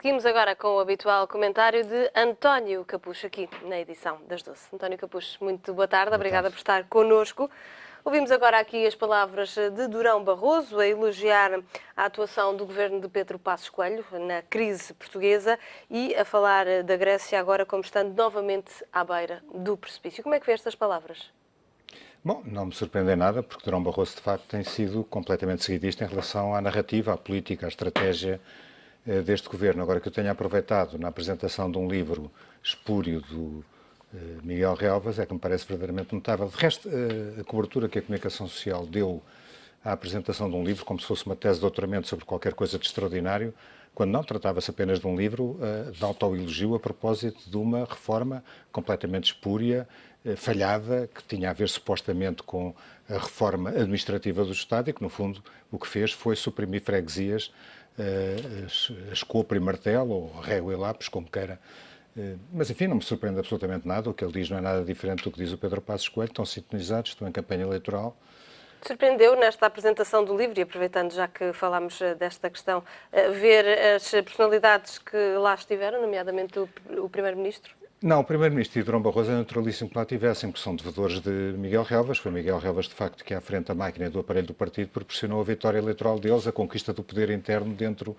Seguimos agora com o habitual comentário de António Capucho, aqui na edição das 12. António Capucho, muito boa tarde, obrigada por estar connosco. Ouvimos agora aqui as palavras de Durão Barroso a elogiar a atuação do governo de Pedro Passos Coelho na crise portuguesa e a falar da Grécia agora como estando novamente à beira do precipício. Como é que vê estas palavras? Bom, não me surpreende nada, porque Durão Barroso, de facto, tem sido completamente seguidista em relação à narrativa, à política, à estratégia deste governo. Agora, que eu tenha aproveitado na apresentação de um livro espúrio do Miguel Relvas, é que me parece verdadeiramente notável. De resto, a cobertura que a comunicação social deu à apresentação de um livro, como se fosse uma tese de doutoramento sobre qualquer coisa de extraordinário, quando não, tratava-se apenas de um livro de autoelogio a propósito de uma reforma completamente espúria, falhada, que tinha a ver supostamente com a reforma administrativa do Estado e que, no fundo, o que fez foi suprimir freguesias, escopo e martelo, ou régua e lápis, como queira. Mas, enfim, não me surpreende absolutamente nada. O que ele diz não é nada diferente do que diz o Pedro Passos Coelho. Estão sintonizados, estão em campanha eleitoral. Surpreendeu nesta apresentação do livro, e aproveitando já que falámos desta questão, ver as personalidades que lá estiveram, nomeadamente o Primeiro-Ministro? Não, o Primeiro-Ministro e o Durão Barroso é naturalíssimo que lá tivessem, porque são devedores de Miguel Relvas. Foi Miguel Relvas, de facto, que à frente da máquina do aparelho do partido proporcionou a vitória eleitoral deles, a conquista do poder interno dentro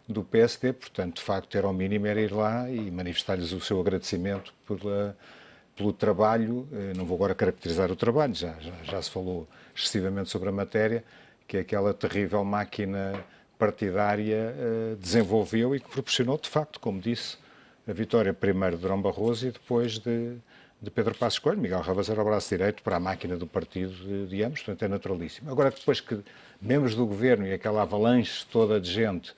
do PSD. Portanto, de facto, era ao mínimo era ir lá e manifestar-lhes o seu agradecimento pelo trabalho. Não vou agora caracterizar o trabalho, já se falou excessivamente sobre a matéria, que aquela terrível máquina partidária desenvolveu e que proporcionou, de facto, como disse, a vitória primeiro de Durão Barroso e depois de Pedro Passos Coelho. Miguel Relvas era o braço direito para a máquina do partido de ambos, portanto é naturalíssimo. Agora, depois que membros do governo e aquela avalanche toda de gente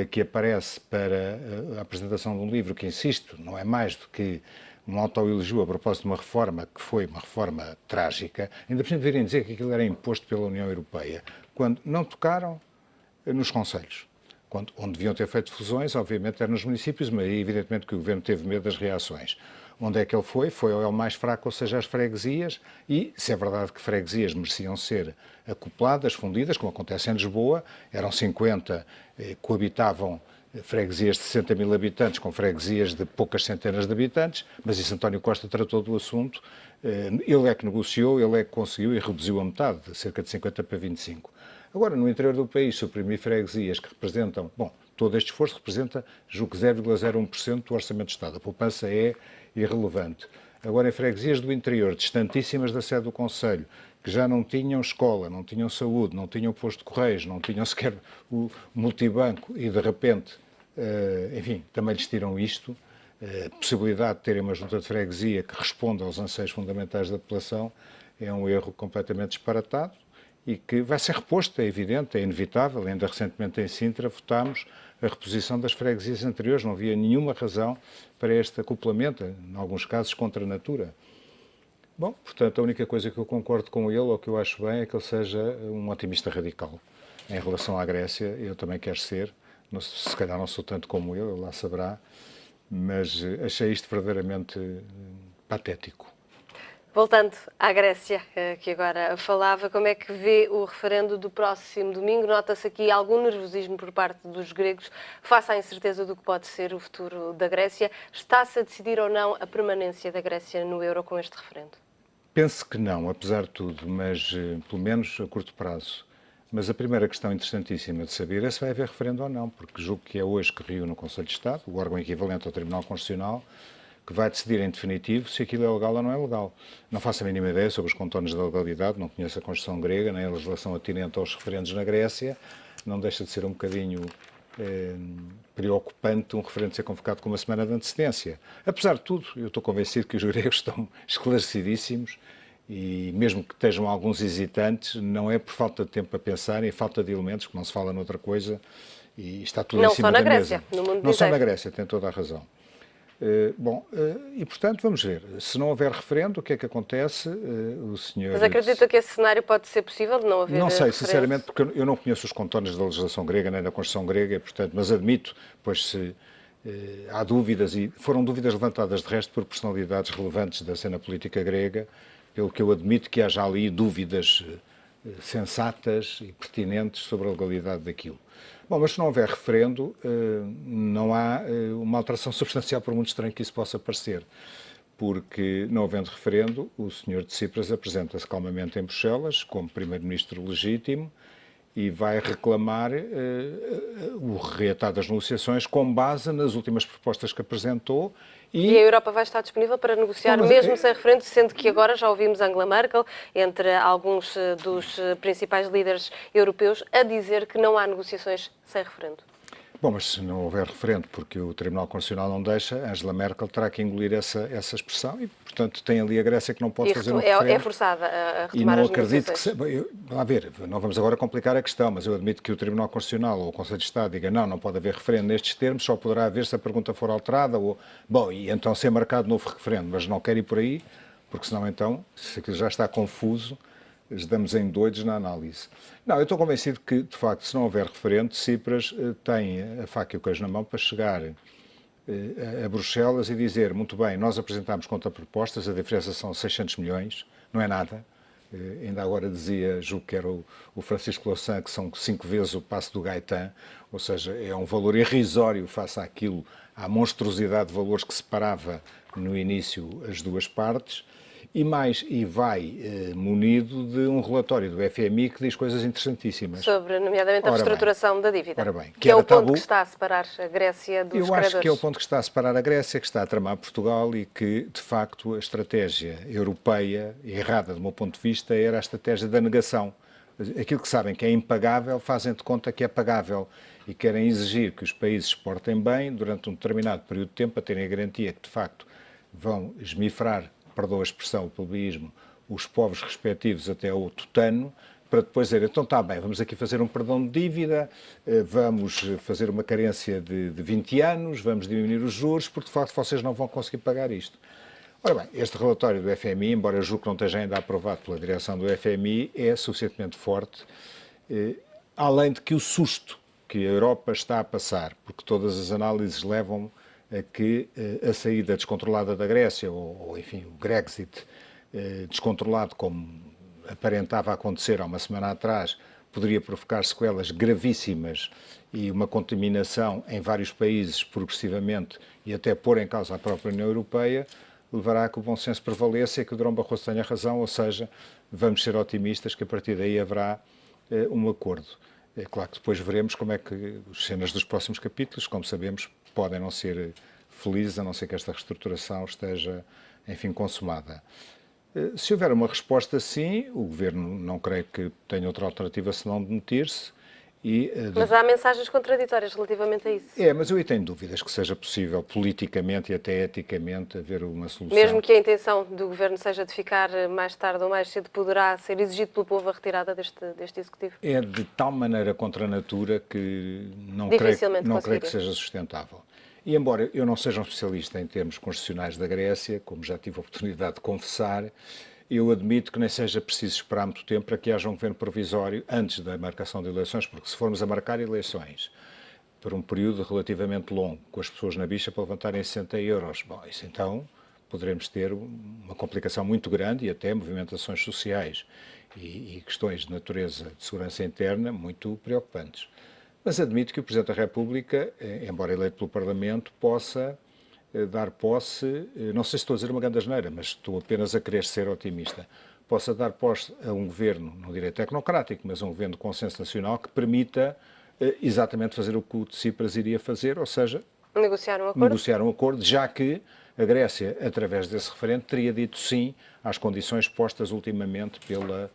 que aparece para a apresentação de um livro que, insisto, não é mais do que um autoelogio a propósito de uma reforma que foi uma reforma trágica, ainda por cima virem dizer que aquilo era imposto pela União Europeia, quando não tocaram nos concelhos. Onde deviam ter feito fusões, obviamente, era nos municípios, mas aí, evidentemente, que o governo teve medo das reações. Onde é que ele foi? Foi ao mais fraco, ou seja, às freguesias, e se é verdade que freguesias mereciam ser acopladas, fundidas, como acontece em Lisboa, eram 50, coabitavam freguesias de 60 mil habitantes com freguesias de poucas centenas de habitantes, mas isso António Costa tratou do assunto, ele é que negociou, ele é que conseguiu e reduziu a metade, de cerca de 50 para 25. Agora, no interior do país, suprimir freguesias que representam, todo este esforço representa, julgo que 0,01% do Orçamento do Estado. A poupança é irrelevante. Agora, em freguesias do interior, distantíssimas da sede do Conselho, que já não tinham escola, não tinham saúde, não tinham posto de correios, não tinham sequer o multibanco e, de repente, enfim, também lhes tiram isto, a possibilidade de terem uma junta de freguesia que responda aos anseios fundamentais da população, é um erro completamente disparatado e que vai ser reposto, é evidente, é inevitável. Ainda recentemente em Sintra votámos a reposição das freguesias anteriores, não havia nenhuma razão para este acoplamento, em alguns casos contra a natura. Bom, portanto, a única coisa que eu concordo com ele, ou que eu acho bem, é que ele seja um otimista radical. Em relação à Grécia, eu também quero ser, se calhar não sou tanto como ele lá saberá, mas achei isto verdadeiramente patético. Voltando à Grécia, que agora falava, como é que vê o referendo do próximo domingo? Nota-se aqui algum nervosismo por parte dos gregos face à incerteza do que pode ser o futuro da Grécia. Está-se a decidir ou não a permanência da Grécia no euro com este referendo? Penso que não, apesar de tudo, mas pelo menos a curto prazo. Mas a primeira questão interessantíssima de saber é se vai haver referendo ou não, porque julgo que é hoje que reúne o Conselho de Estado, o órgão equivalente ao Tribunal Constitucional, que vai decidir em definitivo se aquilo é legal ou não é legal. Não faço a mínima ideia sobre os contornos da legalidade, não conheço a Constituição grega, nem a legislação atinente aos referendos na Grécia. Não deixa de ser um bocadinho preocupante um referendo ser convocado com uma semana de antecedência. Apesar de tudo, eu estou convencido que os gregos estão esclarecidíssimos e mesmo que estejam alguns hesitantes, não é por falta de tempo para pensar e falta de elementos, que não se fala noutra coisa, e está tudo em cima da mesa. Não só na Grécia, no mundo inteiro. Não só na Grécia, tem toda a razão. E portanto, vamos ver. Se não houver referendo, o que é que acontece? O senhor... Mas acredita que esse cenário pode ser possível de não haver Não sei, referendo? sinceramente, porque eu não conheço os contornos da legislação grega nem da Constituição grega, portanto, mas admito, pois se há dúvidas, e foram dúvidas levantadas de resto por personalidades relevantes da cena política grega, pelo que eu admito que haja ali dúvidas sensatas e pertinentes sobre a legalidade daquilo. Bom, mas se não houver referendo, não há uma alteração substancial, por muito estranho que isso possa parecer. Porque, não havendo referendo, o Sr. Tsipras apresenta-se calmamente em Bruxelas como primeiro-ministro legítimo e vai reclamar o reatar das negociações com base nas últimas propostas que apresentou. E a Europa vai estar disponível para negociar mesmo sem referendo, sendo que agora já ouvimos Angela Merkel, entre alguns dos principais líderes europeus, a dizer que não há negociações sem referendo. Bom, mas se não houver referendo, porque o Tribunal Constitucional não deixa, Angela Merkel terá que engolir essa expressão e, portanto, tem ali a Grécia que não pode fazer um referendo. É forçada a retomar as negociações. A ver, não vamos agora complicar a questão, mas eu admito que o Tribunal Constitucional ou o Conselho de Estado diga não pode haver referendo nestes termos, só poderá haver se a pergunta for alterada, e então ser marcado novo referendo, mas não quero ir por aí, porque senão então, se aquilo já está confuso, estamos em doidos na análise. Não, eu estou convencido que, de facto, se não houver referendo, Tsipras tem a faca e o queijo na mão para chegar a Bruxelas e dizer, muito bem, nós apresentámos contrapropostas, a diferença são 600 milhões, não é nada. Ainda agora dizia, julgo que era o Francisco Louçã, que são 5 vezes o passo do Gaetan, ou seja, é um valor irrisório face àquilo, à monstruosidade de valores que separava no início as duas partes. E vai munido de um relatório do FMI que diz coisas interessantíssimas. Sobre, nomeadamente, a reestruturação da dívida. Ora bem, que é o ponto que está a separar a Grécia dos credores. Eu acho que é o ponto que está a separar a Grécia, que está a tramar Portugal e que, de facto, a estratégia europeia, errada do meu ponto de vista, era a estratégia da negação. Aquilo que sabem que é impagável, fazem de conta que é pagável e querem exigir que os países se portem bem durante um determinado período de tempo para terem a garantia que, de facto, vão esmifrar, perdoa a expressão, o plebeísmo, os povos respectivos até ao tutano, para depois dizer, então está bem, vamos aqui fazer um perdão de dívida, vamos fazer uma carência de 20 anos, vamos diminuir os juros, porque de facto vocês não vão conseguir pagar isto. Ora bem, este relatório do FMI, embora eu julgue que não esteja ainda aprovado pela direção do FMI, é suficientemente forte, além de que o susto que a Europa está a passar, porque todas as análises levam que a saída descontrolada da Grécia, ou enfim, o Grexit descontrolado, como aparentava acontecer há uma semana atrás, poderia provocar sequelas gravíssimas e uma contaminação em vários países progressivamente e até pôr em causa a própria União Europeia, levará a que o bom senso prevaleça e que o Durão Barroso tenha razão, ou seja, vamos ser otimistas que a partir daí haverá um acordo. É claro que depois veremos como é que as cenas dos próximos capítulos, como sabemos, podem não ser felizes, a não ser que esta reestruturação esteja, enfim, consumada. Se houver uma resposta sim, o Governo não creio que tenha outra alternativa senão demitir-se. Mas há mensagens contraditórias relativamente a isso. Mas eu aí tenho dúvidas que seja possível politicamente e até eticamente haver uma solução. Mesmo que a intenção do Governo seja de ficar mais tarde ou mais cedo, poderá ser exigido pelo povo a retirada deste Executivo? É de tal maneira contra a natura que não creio que seja sustentável. E embora eu não seja um especialista em termos constitucionais da Grécia, como já tive a oportunidade de confessar, eu admito que nem seja preciso esperar muito tempo para que haja um governo provisório antes da marcação de eleições, porque se formos a marcar eleições por um período relativamente longo, com as pessoas na bicha para levantarem 60 euros, bom, isso então poderemos ter uma complicação muito grande e até movimentações sociais e questões de natureza de segurança interna muito preocupantes. Mas admito que o Presidente da República, embora eleito pelo Parlamento, possa dar posse, não sei se estou a dizer uma grande asneira, mas estou apenas a querer ser otimista, possa dar posse a um governo, não direi tecnocrático, mas a um governo de consenso nacional que permita exatamente fazer o que o Tsipras iria fazer, ou seja, negociar um acordo, já que a Grécia, através desse referendo, teria dito sim às condições postas ultimamente pela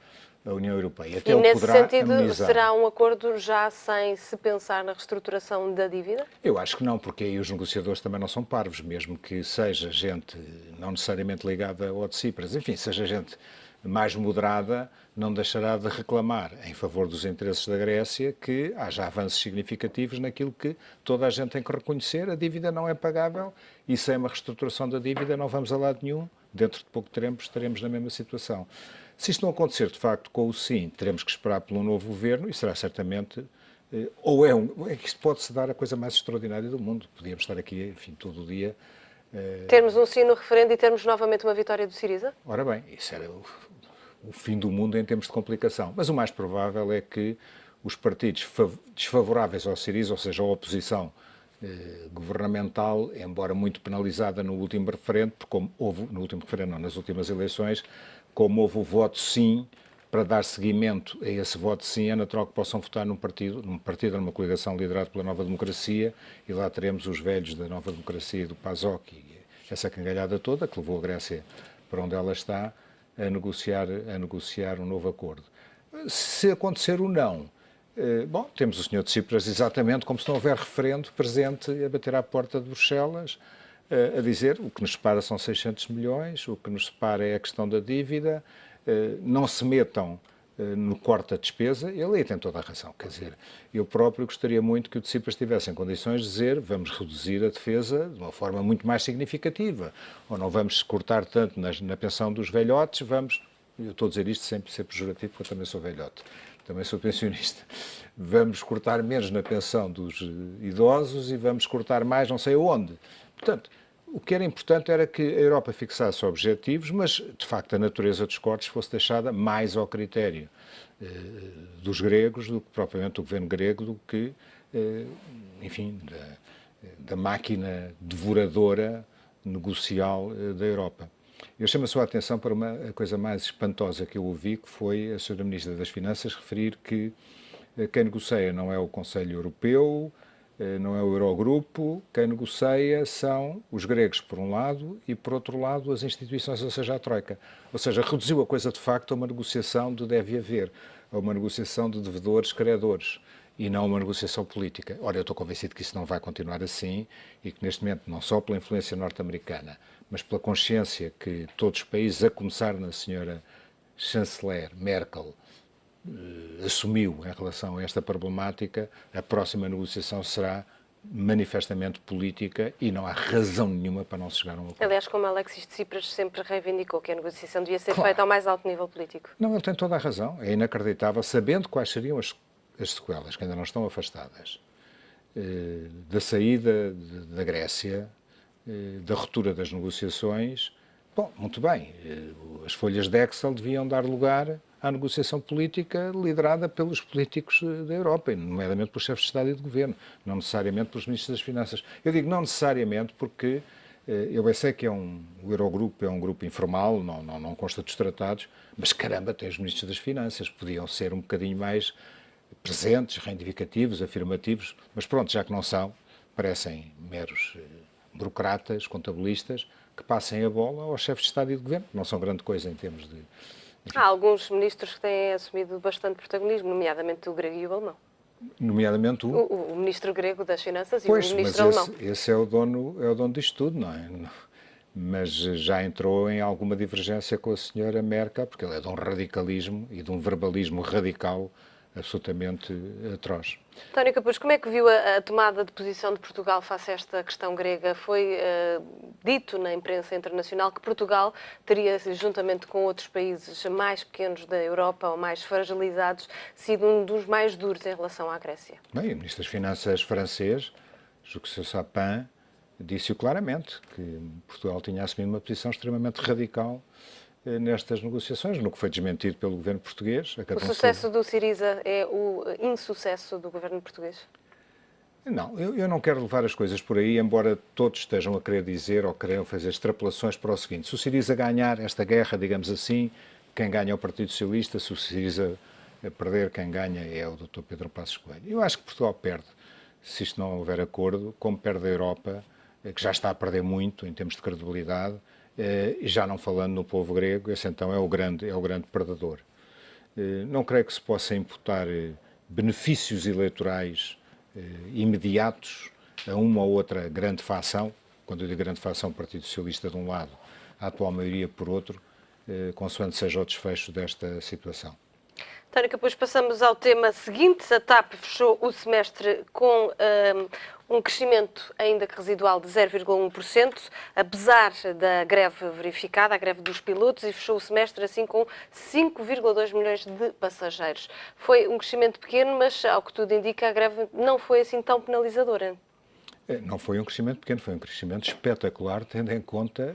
União Europeia. Até e nesse sentido, será um acordo já sem se pensar na reestruturação da dívida? Eu acho que não, porque aí os negociadores também não são parvos, mesmo que seja gente não necessariamente ligada ao Tsipras, enfim, seja gente mais moderada, não deixará de reclamar em favor dos interesses da Grécia que haja avanços significativos naquilo que toda a gente tem que reconhecer, a dívida não é pagável e sem uma reestruturação da dívida não vamos a lado nenhum, dentro de pouco tempo estaremos na mesma situação. Se isto não acontecer, de facto, com o sim, teremos que esperar pelo novo governo e será certamente, é que isto pode-se dar a coisa mais extraordinária do mundo. Podíamos estar aqui, enfim, todo o dia. Termos um sim no referendo e termos novamente uma vitória do Syriza? Ora bem, isso era o fim do mundo em termos de complicação. Mas o mais provável é que os partidos desfavoráveis ao Syriza, ou seja, a oposição governamental, embora muito penalizada no último referendo, porque como houve, no último referendo não, nas últimas eleições, como houve o voto sim, para dar seguimento a esse voto sim, é natural que possam votar num partido, numa coligação liderada pela Nova Democracia, e lá teremos os velhos da Nova Democracia e do PASOK, e essa cangalhada toda que levou a Grécia para onde ela está, a negociar um novo acordo. Se acontecer o não, bom, temos o Sr. Tsipras exatamente como se não houver referendo presente a bater à porta de Bruxelas, a dizer o que nos separa são 600 milhões, o que nos separa é a questão da dívida, não se metam no corte da despesa. Ele aí tem toda a razão, quer dizer, eu próprio gostaria muito que o Tsipras estivesse em condições de dizer vamos reduzir a defesa de uma forma muito mais significativa, ou não vamos cortar tanto na pensão dos velhotes, eu estou a dizer isto sempre ser pejorativo porque eu também sou velhote, também sou pensionista, vamos cortar menos na pensão dos idosos e vamos cortar mais não sei onde. Portanto, o que era importante era que a Europa fixasse objetivos, mas, de facto, a natureza dos cortes fosse deixada mais ao critério dos gregos do que propriamente do governo grego, do que, enfim, da máquina devoradora negocial da Europa. Eu chamo a sua atenção para a coisa mais espantosa que eu ouvi, que foi a Sra. Ministra das Finanças referir que quem negocia não é o Conselho Europeu, não é o Eurogrupo, quem negocia são os gregos, por um lado, e, por outro lado, as instituições, ou seja, a Troika. Ou seja, reduziu a coisa, de facto, a uma negociação de deve haver, a uma negociação de devedores-credores, e não uma negociação política. Ora, eu estou convencido que isso não vai continuar assim e que, neste momento, não só pela influência norte-americana, mas pela consciência que todos os países, a começar na senhora chanceler Merkel, assumiu em relação a esta problemática, a próxima negociação será manifestamente política e não há razão nenhuma para não se chegar a um acordo. Aliás, como Alexis Tsipras sempre reivindicou que a negociação devia ser feita ao mais alto nível político. Não, ele tem toda a razão. É inacreditável, sabendo quais seriam as sequelas, que ainda não estão afastadas, da saída da Grécia, da ruptura das negociações. Bom, muito bem, as folhas de Excel deviam dar lugar à negociação política liderada pelos políticos da Europa, nomeadamente pelos chefes de Estado e de Governo, não necessariamente pelos ministros das Finanças. Eu digo não necessariamente porque eu sei que o Eurogrupo é um grupo informal, não consta dos tratados, mas caramba, tem os ministros das Finanças, podiam ser um bocadinho mais presentes, reivindicativos, afirmativos, mas pronto, já que não são, parecem meros burocratas, contabilistas, que passem a bola aos chefes de Estado e de Governo. Não são grande coisa em termos de... Há alguns ministros que têm assumido bastante protagonismo, nomeadamente o grego e o alemão. Nomeadamente o ministro grego das Finanças pois, e o ministro mas alemão. Esse é o dono disto tudo, não é? Mas já entrou em alguma divergência com a senhora Merkel, porque ele é de um radicalismo e de um verbalismo radical absolutamente atroz. António Capuz, como é que viu a tomada de posição de Portugal face a esta questão grega? Foi dito na imprensa internacional que Portugal teria, juntamente com outros países mais pequenos da Europa ou mais fragilizados, sido um dos mais duros em relação à Grécia. Bem, o Ministro das Finanças francês, Juxo Sapin, disse-o claramente, que Portugal tinha assumido uma posição extremamente radical nestas negociações, no que foi desmentido pelo governo português. O sucesso do Syriza é o insucesso do governo português? Não, eu não quero levar as coisas por aí, embora todos estejam a querer dizer ou queiram fazer extrapolações para o seguinte: se o Syriza ganhar esta guerra, digamos assim, quem ganha é o Partido Socialista, se o Syriza perder, quem ganha é o Dr. Pedro Passos Coelho. Eu acho que Portugal perde, se isto não houver acordo, como perde a Europa, que já está a perder muito em termos de credibilidade, e já não falando no povo grego, esse então é o grande perdedor. Não creio que se possa imputar benefícios eleitorais imediatos a uma ou outra grande facção, quando eu digo grande facção, o Partido Socialista de um lado, a atual maioria por outro, consoante seja o desfecho desta situação. António Capuz, passamos ao tema seguinte. A TAP fechou o semestre com um crescimento ainda que residual de 0,1%, apesar da greve verificada, a greve dos pilotos, e fechou o semestre assim com 5,2 milhões de passageiros. Foi um crescimento pequeno, mas, ao que tudo indica, a greve não foi assim tão penalizadora. Não foi um crescimento pequeno, foi um crescimento espetacular, tendo em conta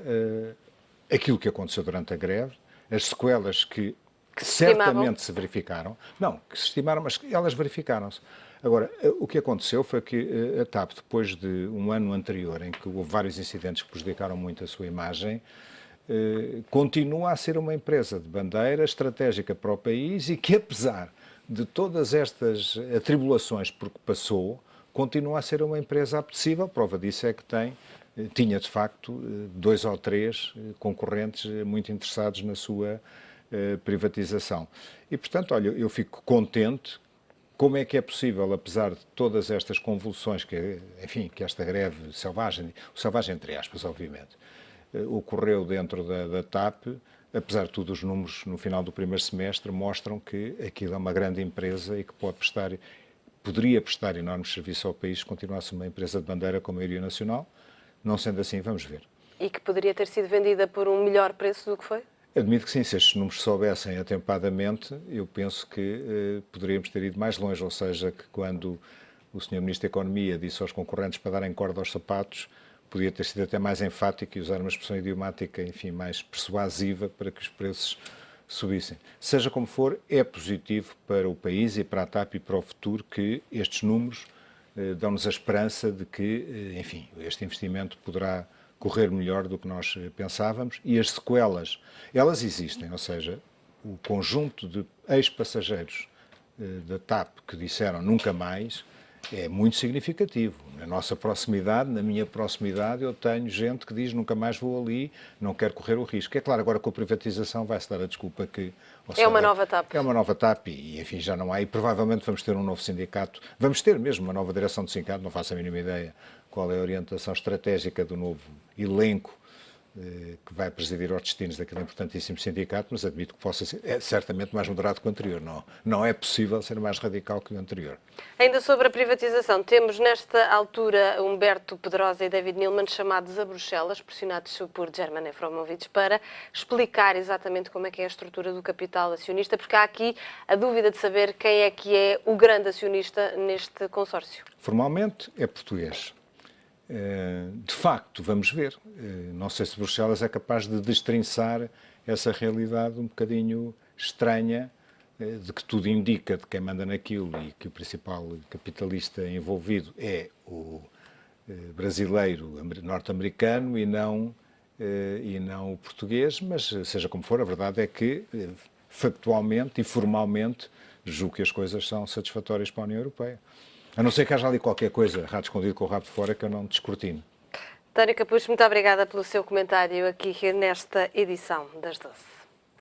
aquilo que aconteceu durante a greve, as sequelas que Que se estimavam. certamente se verificaram. Não, que se estimaram, mas elas verificaram-se. Agora, o que aconteceu foi que a TAP, depois de um ano anterior, em que houve vários incidentes que prejudicaram muito a sua imagem, continua a ser uma empresa de bandeira estratégica para o país e que, apesar de todas estas atribulações por que passou, continua a ser uma empresa apetecível. Prova disso é que tinha, de facto, 2 ou 3 concorrentes muito interessados na sua privatização. E, portanto, olha, eu fico contente. Como é que é possível, apesar de todas estas convulsões, que esta greve selvagem entre aspas, obviamente, ocorreu dentro da TAP, apesar de tudo, os números no final do primeiro semestre mostram que aquilo é uma grande empresa e que poderia prestar enormes serviços ao país se continuasse uma empresa de bandeira com maioria nacional. Não sendo assim, vamos ver. E que poderia ter sido vendida por um melhor preço do que foi? Admito que sim, se estes números soubessem atempadamente, eu penso que poderíamos ter ido mais longe, ou seja, que quando o Sr. Ministro da Economia disse aos concorrentes para darem corda aos sapatos, podia ter sido até mais enfático e usar uma expressão idiomática, enfim, mais persuasiva para que os preços subissem. Seja como for, é positivo para o país e para a TAP e para o futuro que estes números dão-nos a esperança de que, enfim, este investimento poderá correr melhor do que nós pensávamos e as sequelas, elas existem, ou seja, o conjunto de ex-passageiros da TAP que disseram nunca mais é muito significativo. Na nossa proximidade, na minha proximidade, eu tenho gente que diz nunca mais vou ali, não quero correr o risco. É claro, agora com a privatização vai-se dar a desculpa que... É uma nova TAP. É uma nova TAP e, enfim, já não há. E provavelmente vamos ter um novo sindicato, vamos ter mesmo uma nova direção do sindicato, não faço a mínima ideia qual é a orientação estratégica do novo elenco que vai presidir aos destinos daquele importantíssimo sindicato, mas admito que possa ser certamente mais moderado que o anterior. Não é possível ser mais radical que o anterior. Ainda sobre a privatização, temos nesta altura Humberto Pedrosa e David Neeleman chamados a Bruxelas, pressionados por German Efromovich, para explicar exatamente como é que é a estrutura do capital acionista, porque há aqui a dúvida de saber quem é que é o grande acionista neste consórcio. Formalmente é português. De facto, vamos ver. Não sei se Bruxelas é capaz de destrinçar essa realidade um bocadinho estranha, de que tudo indica de quem manda naquilo e que o principal capitalista envolvido é o brasileiro norte-americano e não o português, mas seja como for, a verdade é que factualmente e formalmente julgo que as coisas são satisfatórias para a União Europeia. A não ser que haja ali qualquer coisa, rato escondido com o rabo de fora, que eu não descortino. António Capucho, muito obrigada pelo seu comentário aqui nesta edição das 12.